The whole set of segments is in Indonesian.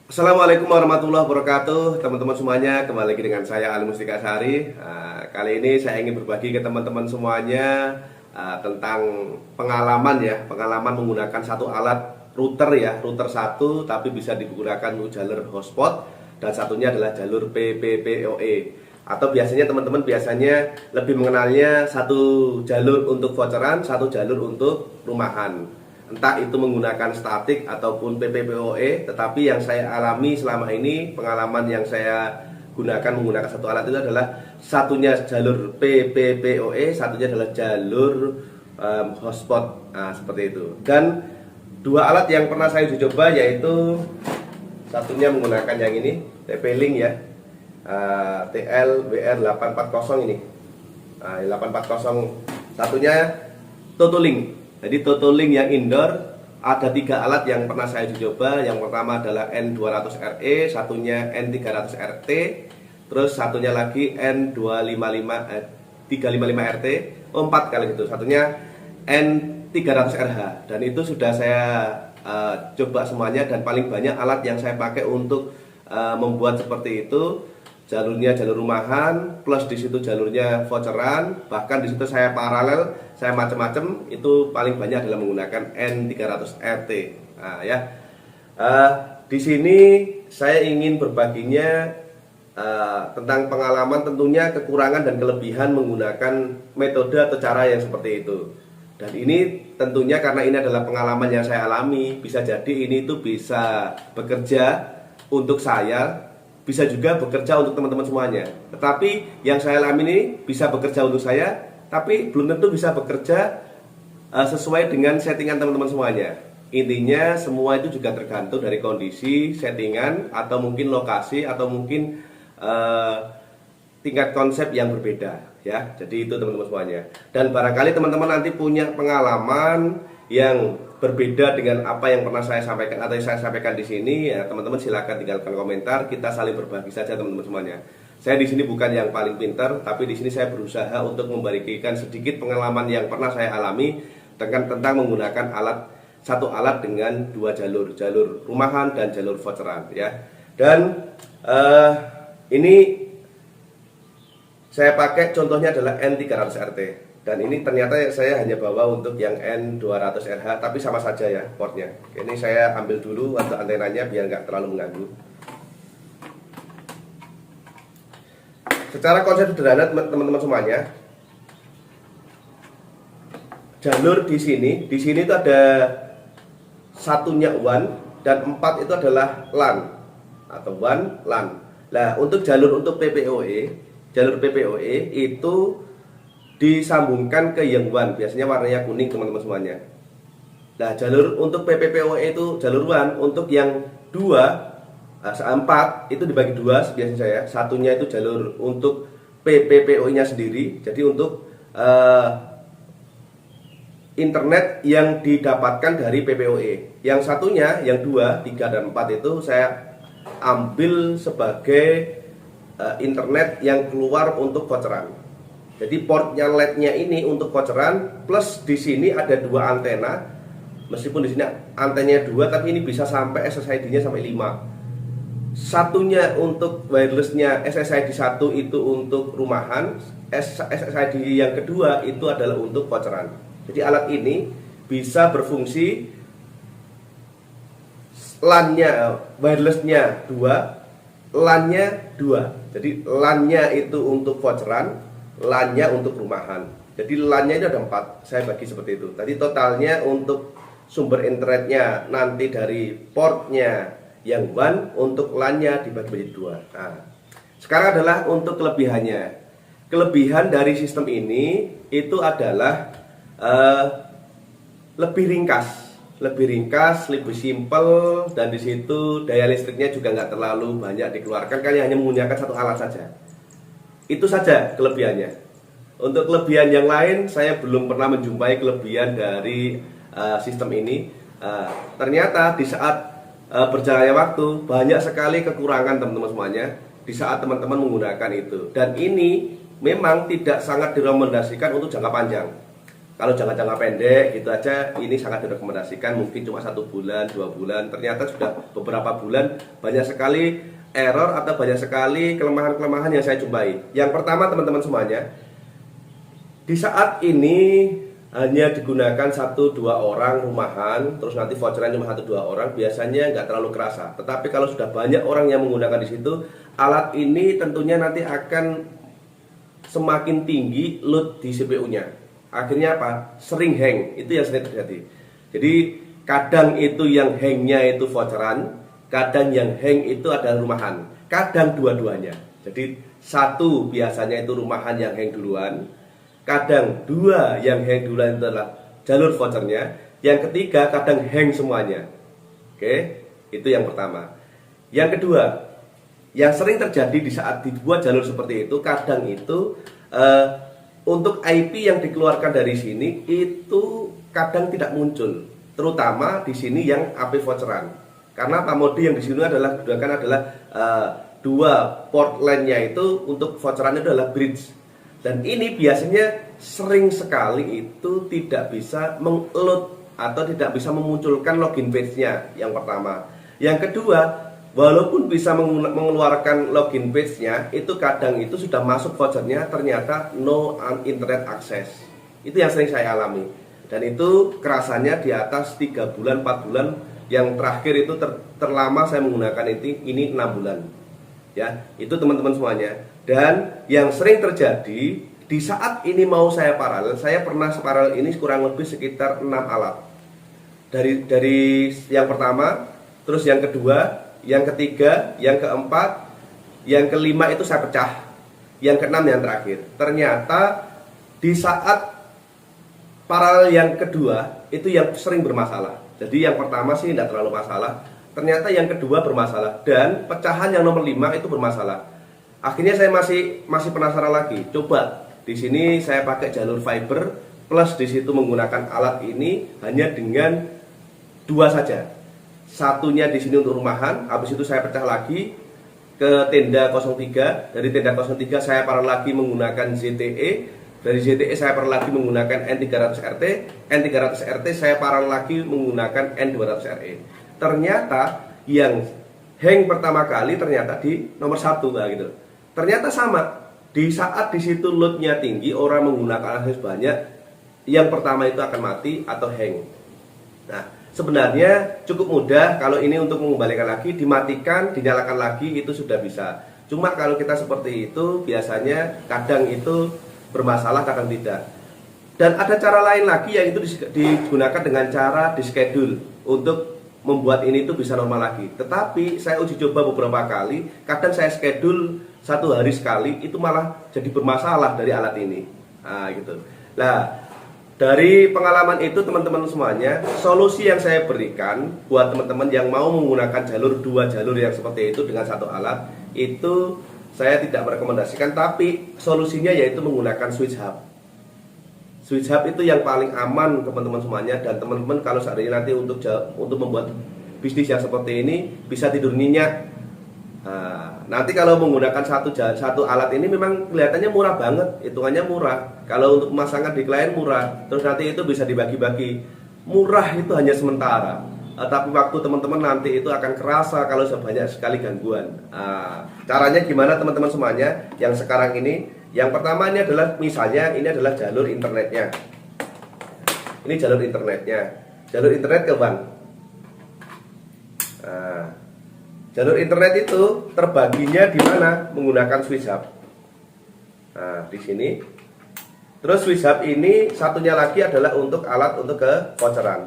Assalamualaikum warahmatullahi wabarakatuh, teman-teman semuanya. Kembali lagi dengan saya Ali Mustika Sari. Kali ini saya ingin berbagi ke teman-teman semuanya tentang pengalaman menggunakan satu alat router router satu, tapi bisa digunakan untuk jalur hotspot dan satunya adalah jalur PPPoE. Atau teman-teman biasanya lebih mengenalnya satu jalur untuk voucheran, satu jalur untuk rumahan. Entah itu menggunakan statik ataupun PPPoE, tetapi yang saya alami selama ini, pengalaman yang saya gunakan menggunakan satu alat itu adalah satunya jalur PPPoE, satunya adalah jalur hotspot, seperti itu. Dan dua alat yang pernah saya uji coba yaitu satunya menggunakan yang ini, TP-Link TL-WR840 ini, 840. Satunya TOTO-Link. Jadi TOTO-Link yang indoor ada tiga alat yang pernah saya uji coba. Yang pertama adalah N200RE, satunya N300RT, terus satunya lagi N355RT, empat kali gitu. Satunya N300RH. Dan itu sudah saya coba semuanya, dan paling banyak alat yang saya pakai untuk membuat seperti itu. Jalurnya jalur rumahan, plus di situ jalurnya voucheran, bahkan di situ saya paralel, saya macam-macam. Itu paling banyak adalah menggunakan N300RT. Di sini saya ingin berbaginya tentang pengalaman, tentunya kekurangan dan kelebihan menggunakan metode atau cara yang seperti itu. Dan ini tentunya karena ini adalah pengalaman yang saya alami, bisa jadi ini tuh bisa bekerja untuk saya, bisa juga bekerja untuk teman-teman semuanya. Tetapi yang saya alami ini bisa bekerja untuk saya, tapi belum tentu bisa bekerja sesuai dengan settingan teman-teman semuanya. Intinya semua itu juga tergantung dari kondisi, settingan, atau mungkin lokasi, atau mungkin tingkat konsep yang berbeda ya. Jadi itu teman-teman semuanya. Dan barangkali teman-teman nanti punya pengalaman yang berbeda dengan apa yang pernah saya sampaikan atau yang saya sampaikan di sini, ya teman-teman silakan tinggalkan komentar, kita saling berbagi saja teman-teman semuanya. Saya di sini bukan yang paling pintar, tapi di sini saya berusaha untuk membagikan sedikit pengalaman yang pernah saya alami tentang menggunakan satu alat dengan dua jalur, jalur rumahan dan jalur voucheran ya. Dan ini saya pakai contohnya adalah N300RT. Dan ini ternyata saya hanya bawa untuk yang N200RH, tapi sama saja ya portnya. Ini saya ambil dulu untuk antenanya biar nggak terlalu mengganggu. Secara konsep sederhana teman-teman semuanya, jalur di sini itu ada satunya WAN dan 4 itu adalah LAN atau WAN LAN. Nah, untuk jalur untuk jalur PPoE itu disambungkan ke yang WAN, biasanya warnanya kuning teman-teman semuanya. Nah, jalur untuk PPPoE itu jalur WAN, untuk yang 4 itu dibagi dua biasanya saya. Satunya itu jalur untuk PPPoE nya sendiri, jadi untuk internet yang didapatkan dari PPoE. Yang satunya, yang 2, 3, dan 4 itu saya ambil sebagai internet yang keluar untuk voucheran. Jadi portnya LED-nya ini untuk voucheran, plus di sini ada dua antena. Meskipun di sini antenanya 2, tapi ini bisa sampai SSID-nya sampai 5. Satunya untuk wireless-nya SSID 1 itu untuk rumahan, SSID yang kedua itu adalah untuk voucheran. Jadi alat ini bisa berfungsi LAN-nya, wireless-nya 2, LAN-nya 2. Jadi LAN-nya itu untuk voucheran, LAN-nya untuk rumahan. Jadi LAN-nya itu ada 4, saya bagi seperti itu. Tadi totalnya untuk sumber internetnya nanti dari portnya yang WAN, untuk LAN-nya dibagi menjadi 2. Nah, sekarang adalah untuk kelebihannya. Kelebihan dari sistem ini itu adalah lebih ringkas, lebih simpel, dan di situ daya listriknya juga nggak terlalu banyak dikeluarkan, kalian hanya menggunakan satu alat saja. Itu saja kelebihannya. Untuk kelebihan yang lain saya belum pernah menjumpai kelebihan dari sistem ini. Ternyata di saat berjalannya waktu banyak sekali kekurangan teman-teman semuanya di saat teman-teman menggunakan itu. Dan ini memang tidak sangat direkomendasikan untuk jangka panjang. kalau jangka-jangka pendek gitu aja ini sangat direkomendasikan, mungkin cuma 1 bulan 2 bulan. Ternyata sudah beberapa bulan banyak sekali error atau banyak sekali kelemahan-kelemahan yang saya jumpai. Yang pertama teman-teman semuanya, di saat ini hanya digunakan 1-2 orang rumahan, terus nanti voucheran cuma 1-2 orang, biasanya nggak terlalu kerasa. Tetapi kalau sudah banyak orang yang menggunakan di situ, alat ini tentunya nanti akan semakin tinggi load di CPU-nya. Akhirnya apa? Sering hang, itu yang sering terjadi. Jadi kadang itu yang hangnya itu voucheran, kadang yang hang itu adalah rumahan, kadang dua-duanya. Jadi satu biasanya itu rumahan yang hang duluan, kadang dua yang hang duluan itu adalah jalur vouchernya, yang ketiga kadang hang semuanya. Oke, itu yang pertama. Yang kedua, yang sering terjadi di saat dibuat jalur seperti itu, kadang itu untuk IP yang dikeluarkan dari sini itu kadang tidak muncul, terutama di sini yang IP voucheran. Karena apa? Mode yang di sini digunakan adalah dua port line-nya itu untuk voucherannya adalah bridge. Dan ini biasanya sering sekali itu tidak bisa mengload atau tidak bisa memunculkan login page-nya. Yang pertama. Yang kedua, walaupun bisa mengeluarkan login page-nya, itu kadang itu sudah masuk vouchernya ternyata no internet access. Itu yang sering saya alami. Dan itu kerasanya di atas 3 bulan, 4 bulan. Yang terakhir itu terlama saya menggunakan ini 6 bulan. Ya, itu teman-teman semuanya. Dan yang sering terjadi di saat ini mau saya paralel, saya pernah paralel ini kurang lebih sekitar 6 alat. Dari yang pertama, terus yang kedua, yang ketiga, yang keempat, yang kelima itu saya pecah. Yang keenam yang terakhir. Ternyata di saat paralel yang kedua itu yang sering bermasalah. Jadi yang pertama sih tidak terlalu masalah. Ternyata yang kedua bermasalah dan pecahan yang nomor 5 itu bermasalah. Akhirnya saya masih penasaran lagi. Coba di sini saya pakai jalur fiber plus di situ menggunakan alat ini hanya dengan 2 saja. Satunya di sini untuk rumahan, habis itu saya pecah lagi ke tenda 03. Dari tenda 03 saya paralel lagi menggunakan ZTE. Dari ZTE saya paralel lagi menggunakan N300RT. N300RT saya paralel lagi menggunakan N200RE. Ternyata yang hang pertama kali ternyata di nomor 1 gitu. Ternyata sama. Di saat di situ loadnya tinggi, orang menggunakan akses banyak, yang pertama itu akan mati atau hang. Nah, sebenarnya cukup mudah kalau ini untuk mengembalikan lagi, dimatikan, dinyalakan lagi itu sudah bisa. Cuma kalau kita seperti itu biasanya kadang itu bermasalah, kadang tidak. Dan ada cara lain lagi yang itu digunakan dengan cara di schedule untuk membuat ini itu bisa normal lagi. Tetapi saya uji coba beberapa kali, kadang saya schedule 1 hari sekali itu malah jadi bermasalah dari alat ini. Nah, gitu. Nah, dari pengalaman itu teman-teman semuanya, solusi yang saya berikan buat teman-teman yang mau menggunakan dua jalur yang seperti itu dengan 1 alat, itu saya tidak merekomendasikan, tapi solusinya yaitu menggunakan switch hub. Switch hub itu yang paling aman teman-teman semuanya, dan teman-teman kalau seandainya nanti untuk membuat bisnis yang seperti ini bisa tidur nyenyak. Nah, nanti kalau menggunakan satu alat ini memang kelihatannya murah banget, hitungannya murah. Kalau untuk pemasangan di klien murah, terus nanti itu bisa dibagi-bagi. Murah itu hanya sementara, tapi waktu teman-teman nanti itu akan kerasa kalau banyak sekali gangguan. Caranya gimana teman-teman semuanya? Yang sekarang ini, yang pertama ini adalah misalnya ini adalah jalur internetnya. Ini jalur internetnya, jalur internet ke bank. Jalur internet itu terbaginya di mana? Menggunakan switch hub. Nah, di sini. Terus switch hub ini satunya lagi adalah untuk alat untuk ke voucheran.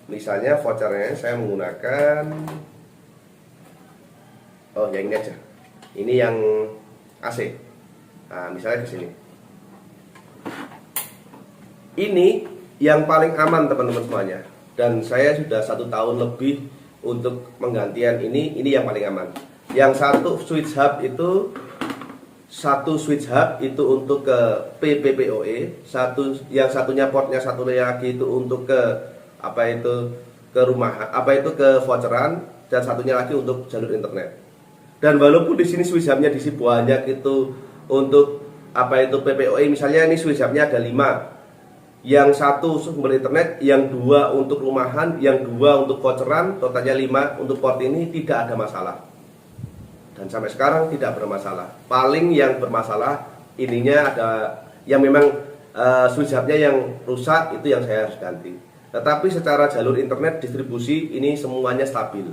Misalnya vouchernya saya menggunakan yang ini aja. Ini yang AC. Nah, misalnya di sini. Ini yang paling aman teman-teman semuanya. Dan saya sudah 1 tahun lebih untuk penggantian ini yang paling aman. Yang satu switch hub itu untuk ke PPPoE, yang satunya portnya satunya lagi itu untuk ke ke voucheran, dan satunya lagi untuk jalur internet. Dan walaupun di sini switch hubnya diisi banyak itu untuk PPoE, misalnya ini switch hubnya ada 5. yang satu sumber internet, yang dua untuk rumahan, yang dua untuk voucheran, totalnya 5 untuk port ini tidak ada masalah. Dan sampai sekarang tidak bermasalah. Paling yang bermasalah ininya ada yang memang switch hubnya yang rusak, itu yang saya harus ganti. Tetapi secara jalur internet distribusi ini semuanya stabil.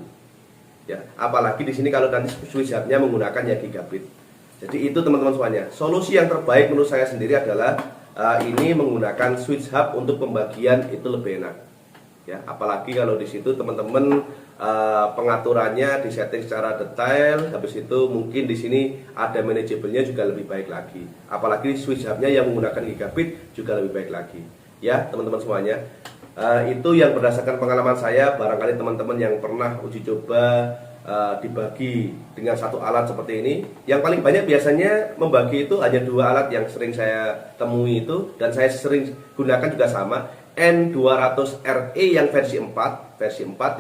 Ya, apalagi di sini kalau nanti switch hubnya menggunakan ya gigabit. Jadi itu teman-teman semuanya. Solusi yang terbaik menurut saya sendiri adalah ini menggunakan switch hub untuk pembagian itu lebih enak. Ya, apalagi kalau di situ teman-teman pengaturannya disetting secara detail, habis itu mungkin di sini ada manajebilnya juga lebih baik lagi. Apalagi switch hubnya yang menggunakan gigabit juga lebih baik lagi. Ya, teman-teman semuanya. Itu yang berdasarkan pengalaman saya. Barangkali teman-teman yang pernah uji coba dibagi dengan satu alat seperti ini. Yang paling banyak biasanya membagi itu hanya 2 alat yang sering saya temui itu, dan saya sering gunakan juga sama, N200RE yang versi 4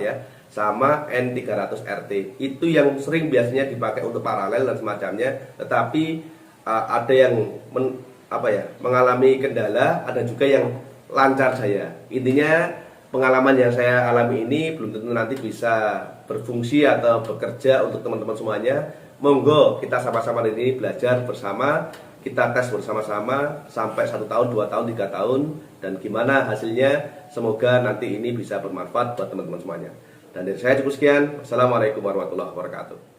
ya, sama N300RT. Itu yang sering biasanya dipakai untuk paralel dan semacamnya. Tetapi ada yang mengalami kendala, ada juga yang lancar saya. Intinya pengalaman yang saya alami ini belum tentu nanti bisa berfungsi atau bekerja untuk teman-teman semuanya. Monggo kita sama-sama ini belajar bersama, kita tes bersama-sama sampai 1 tahun, 2 tahun, 3 tahun, dan gimana hasilnya. Semoga nanti ini bisa bermanfaat buat teman-teman semuanya. Dan dari saya cukup sekian. Wassalamualaikum warahmatullahi wabarakatuh.